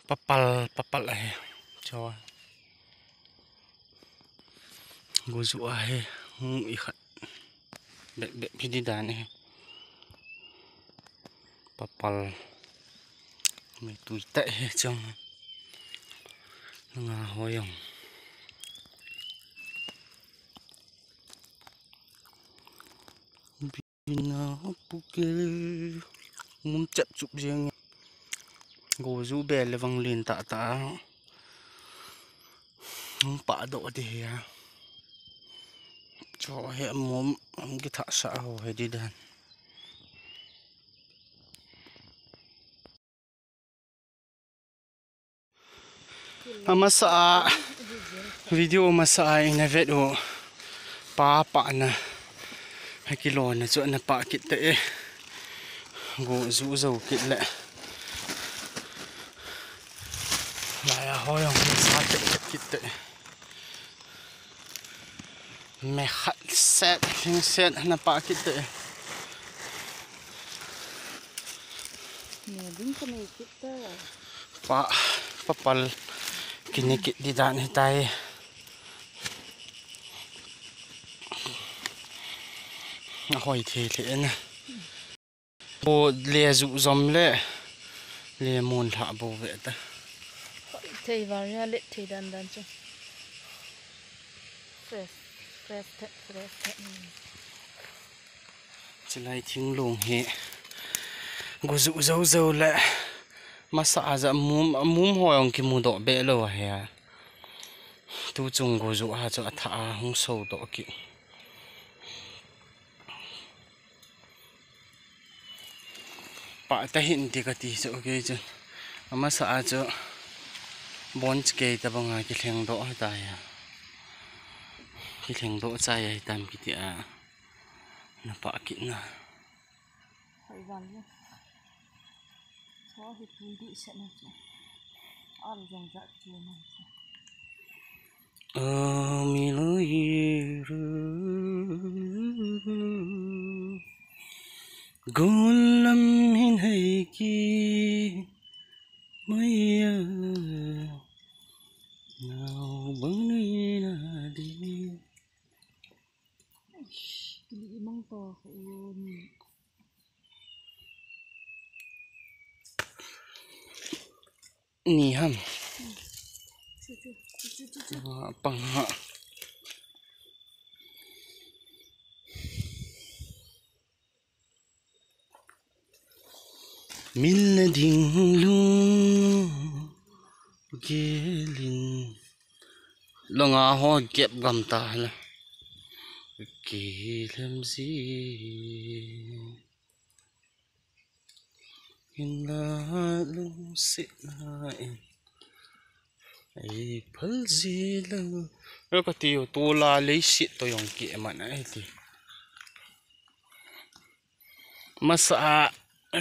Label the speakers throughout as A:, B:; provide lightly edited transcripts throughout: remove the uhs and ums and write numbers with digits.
A: papal ahe cho gozu ahe ikhat bek phidi dan he papal me tui ta he chong nga hoyong bina puke ngum chap chup jeng gozu bel lewang lin ta pa do de ya cho he mom cái thả sa ho he đi dan masa video masa ina vedo pa na kilo na cho na pa kit te go zu zo kit le la ya hoyong sa te kit te me khat set thing set na pa kit te
B: ne ding ko ne kit te
A: pa papal kini kit di dan tai hoi the le na bo le zu zom le mon tha bo ve ta
B: thei var ya le thei dan dan chu fresh
A: chilai thing long he go zu zo zo le masa za mum hoyong ki mu do be lo he tu chung go zu ha cho tha hung so do ki pa ta hin ti ka ti so ke chu masa cho bon ke ta banga ki thleng do ta ya ki thleng do cha ya tam ki ti a na pa ki na
B: thei van ya so hi tu di se na chu al jong za chu na
A: mi lo yiru golam hin hai ki maya nào bang ni na di
B: li mang to ni
A: ni ham
B: chu
A: pang ha min ding lu gelin longa ho kep gam ta la ke lam si in la lu se na ai phal ji la ro ka ti to la le si to yong ki man ai ti masa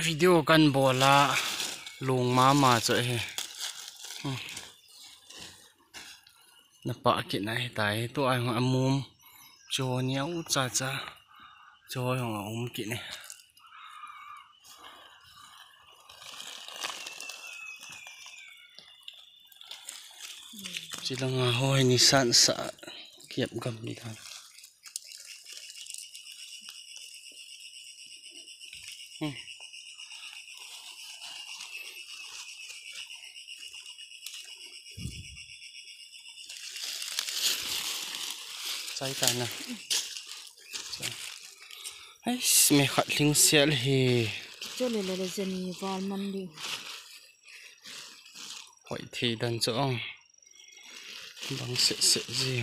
A: video kan bola lung mama cho he na pa ki na he tai to ai amum cho nhau cha cho hong ki ne chỉ là ngà hoi ni san sa kiệp gầm đi thôi trái cái này ấy mẹ khát linh xe thì
B: cho le le jani wal man di
A: hỏi thì đàn chỗ bằng sẽ gì